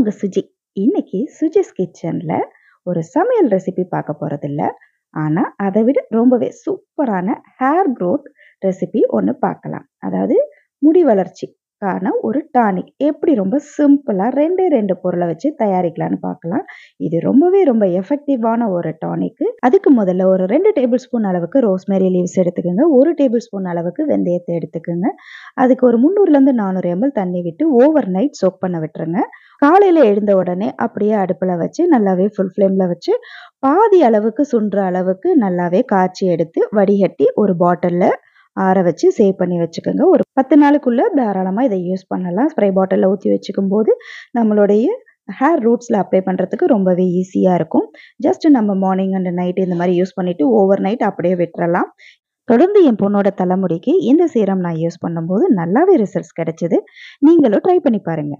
உங்க சுஜி. இன்னைக்கு சுஜிஸ் கிச்சன்ல ஒரு சமையல் ரெசிபி பார்க்க போறதில்ல. ஆனா, அதை விட ரொம்பவே சூப்பரான ஹேர் குரோத் ரெசிபி ஒண்ணு பார்க்கலாம். அதாவது முடி வளர்ச்சிக்கான ஒரு டானிக். எப்படி ரொம்ப சிம்பிளா 2 பொருள வச்சு தயாரிக்கலான்னு பார்க்கலாம். இது ரொம்ப எஃபெக்டிவான ஒரு டானிக்கு. அதுக்கு முதல்ல ஒரு 2 டேபிள் ஸ்பூன் அளவுக்கு ரோஸ்மேரி லீவ்ஸ் எடுத்துக்கங்க. 1 டேபிள் ஸ்பூன் அளவுக்கு வெந்தயத்தை எடுத்துக்கங்க. அதுக்கு ஒரு 300லேருந்து 400 ml தண்ணி விட்டு ஓவர் நைட் சோக் பண்ண விட்டுருங்க. காலையில எழுந்த உடனே அப்படியே அடுப்புல வச்சு நல்லாவே ஃபுல் ஃப்ளேம்ல வச்சு பாதி அளவுக்கு சுண்டுற அளவுக்கு நல்லாவே காய்ச்சி எடுத்து வடிகட்டி ஒரு பாட்டில்ல ஆற வச்சு சேவ் பண்ணி வச்சுக்கோங்க. ஒரு 10 நாளுக்குள்ள தாராளமா இதை யூஸ் பண்ணலாம். ஸ்ப்ரே பாட்டில்ல ஊற்றி வச்சுக்கும் போது நம்மளுடைய ஹேர் ரூட்ஸ்ல அப்ளை பண்றதுக்கு ரொம்பவே ஈஸியா இருக்கும். ஜஸ்ட் நம்ம மார்னிங் அண்ட் நைட் இந்த மாதிரி யூஸ் பண்ணிட்டு ஓவர் நைட் அப்படியே விட்டுறலாம். தொடர்ந்து என் பொண்ணோட தலைமுடிக்கு இந்த சீரம் நான் யூஸ் பண்ணும்போது நல்லாவே ரிசல்ட்ஸ் கிடைச்சது. நீங்களும் ட்ரை பண்ணி பாருங்க.